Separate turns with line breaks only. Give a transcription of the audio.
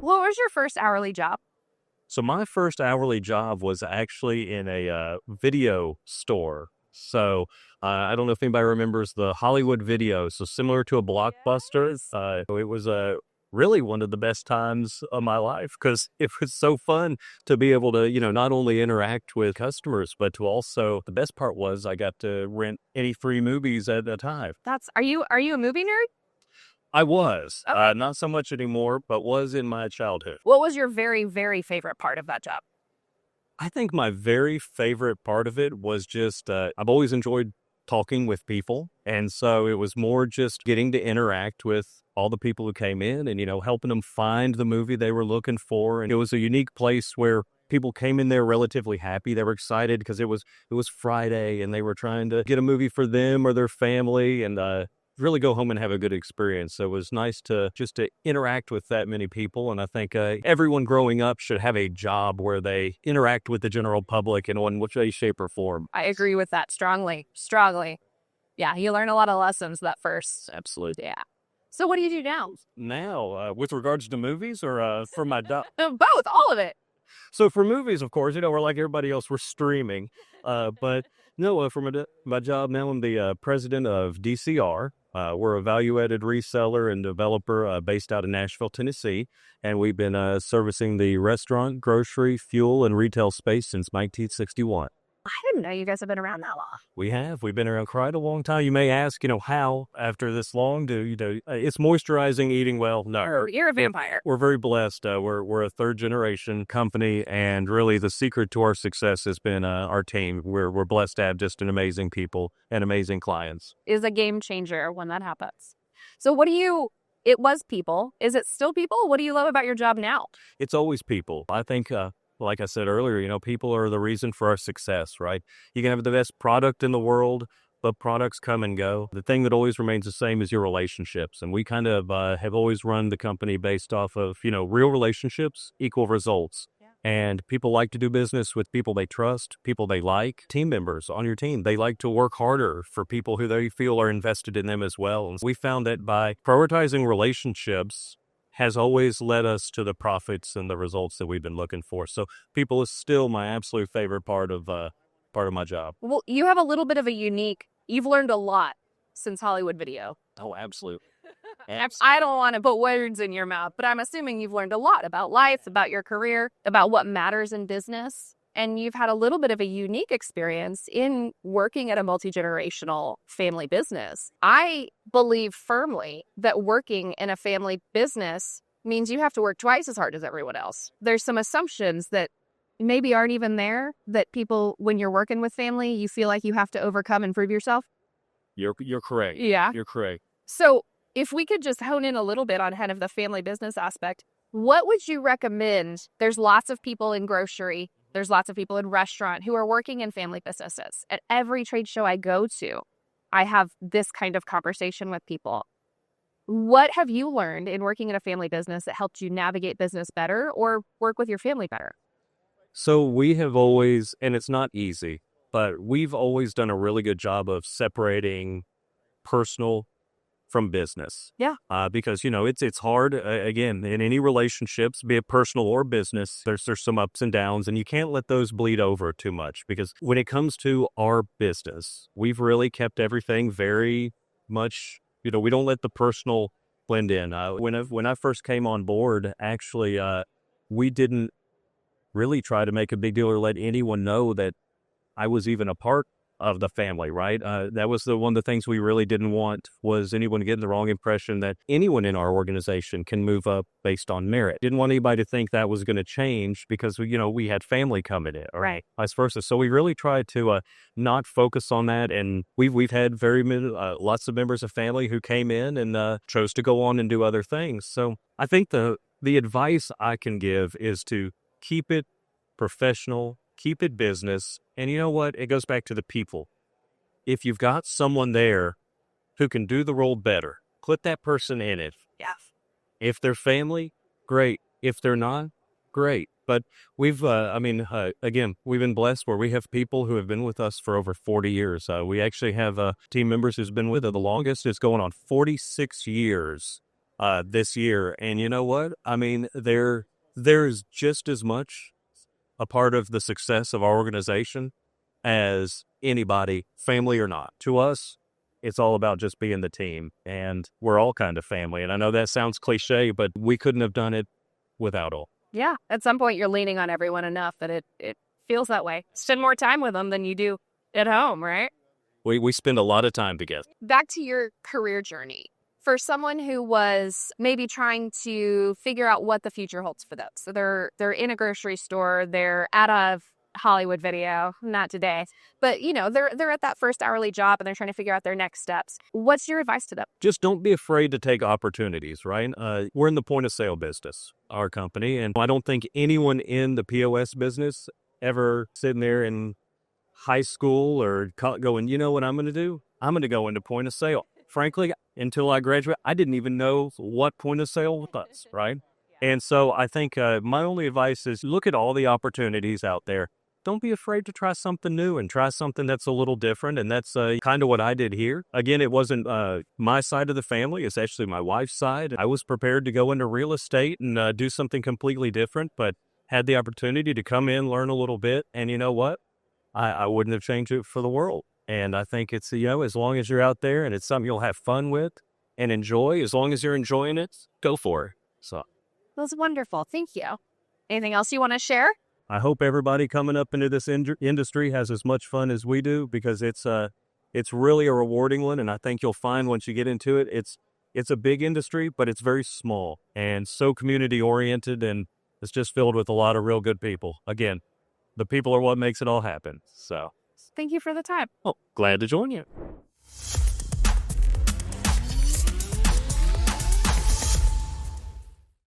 What was your first hourly job?
So my first hourly job was actually in a video store. So I don't know if anybody remembers the Hollywood Video. So similar to a Blockbuster, it was really one of the best times of my life because it was so fun to be able to, not only interact with customers, but to also, the best part was I got to rent any free movies at a time.
Are you a movie nerd?
I was,
Okay.
not so much anymore, but was in my childhood.
What was your very, very favorite part of that job?
I think my very favorite part of it was just, I've always enjoyed talking with people. And so it was more just getting to interact with all the people who came in and, helping them find the movie they were looking for. And it was a unique place where people came in there relatively happy. They were excited because it was Friday and they were trying to get a movie for them or their family and, really go home and have a good experience. So it was nice to interact with that many people. And I think everyone growing up should have a job where they interact with the general public in one way, shape, or form.
I agree with that strongly. Yeah, you learn a lot of lessons that first.
Absolutely.
Yeah. So what do you do now?
Now, with regards to movies or for my job?
Both, all of it.
So for movies, of course, we're like everybody else, we're streaming. But no, for my job now, I'm the president of DCR. We're a value-added reseller and developer based out of Nashville, Tennessee, and we've been servicing the restaurant, grocery, fuel, and retail space since 1961.
I didn't know you guys have been around that long.
We've been around quite a long time. You may ask, how after this long it's moisturizing, eating well. No,
you're a vampire.
We're very blessed. We're a third generation company, and really the secret to our success has been our team. We're blessed to have just an amazing people and amazing clients.
Is a game changer when that happens. So it was people. Is it still people? What do you love about your job now?
It's always people. I think, like I said earlier, people are the reason for our success, right? You can have the best product in the world, but products come and go. The thing that always remains the same is your relationships. And we kind of have always run the company based off of, real relationships equal results. Yeah. And people like to do business with people they trust, people they like, team members on your team. They like to work harder for people who they feel are invested in them as well. And we found that by prioritizing relationships has always led us to the profits and the results that we've been looking for. So people is still my absolute favorite part of my job.
Well, you have a little bit of you've learned a lot since Hollywood Video.
Oh, absolutely.
I don't want to put words in your mouth, but I'm assuming you've learned a lot about life, about your career, about what matters in business. And you've had a little bit of a unique experience in working at a multi-generational family business. I believe firmly that working in a family business means you have to work twice as hard as everyone else. There's some assumptions that maybe aren't even there that people, when you're working with family, you feel like you have to overcome and prove yourself.
You're correct.
Yeah.
You're correct.
So if we could just hone in a little bit on kind of the family business aspect, what would you recommend? There's lots of people in grocery. There's lots of people in restaurant who are working in family businesses. At every trade show I go to, I have this kind of conversation with people. What have you learned in working in a family business that helped you navigate business better or work with your family better?
So we have always, and it's not easy, but we've always done a really good job of separating personal from business.
Yeah.
Because, it's hard, again, in any relationships, be it personal or business, there's some ups and downs, and you can't let those bleed over too much. Because when it comes to our business, we've really kept everything very much, we don't let the personal blend in. When I first came on board, actually, we didn't really try to make a big deal or let anyone know that I was even a part of the family, right? That was one of the things we really didn't want was anyone getting the wrong impression that anyone in our organization can move up based on merit. Didn't want anybody to think that was going to change because, we had family coming in, or
right,
vice versa. So we really tried to not focus on that. And we've had lots of members of family who came in and chose to go on and do other things. So I think the advice I can give is to keep it professional, keep it business. And you know what? It goes back to the people. If you've got someone there who can do the role better, put that person in it.
Yeah.
If they're family, great. If they're not, great. But we've, again, we've been blessed where we have people who have been with us for over 40 years. We actually have team members who's been with us the longest. It's going on 46 years this year. And you know what? I mean, there's just as much a part of the success of our organization as anybody, family or not. To us, it's all about just being the team, and we're all kind of family. And I know that sounds cliche, but we couldn't have done it without all.
Yeah. At some point, you're leaning on everyone enough that it feels that way. Spend more time with them than you do at home, right?
We spend a lot of time together.
Back to your career journey. For someone who was maybe trying to figure out what the future holds for them. So they're in a grocery store, they're at a Hollywood video, not today, but they're at that first hourly job and they're trying to figure out their next steps. What's your advice to them?
Just don't be afraid to take opportunities, right? We're in the point of sale business, our company, and I don't think anyone in the POS business ever sitting there in high school or going, you know what I'm going to do? I'm going to go into point of sale. Frankly, until I graduated, I didn't even know what point of sale was, right? And so I think my only advice is look at all the opportunities out there. Don't be afraid to try something new and try something that's a little different. And that's kind of what I did here. Again, it wasn't my side of the family. It's actually my wife's side. I was prepared to go into real estate and do something completely different, but had the opportunity to come in, learn a little bit. And you know what? I wouldn't have changed it for the world. And I think it's, as long as you're out there and it's something you'll have fun with and enjoy, as long as you're enjoying it, go for it. So
That's wonderful. Thank you. Anything else you want to share?
I hope everybody coming up into this industry has as much fun as we do, because it's really a rewarding one. And I think you'll find once you get into it, it's a big industry, but it's very small and so community oriented, and it's just filled with a lot of real good people. Again, the people are what makes it all happen. So
Thank you for the time.
glad to join you.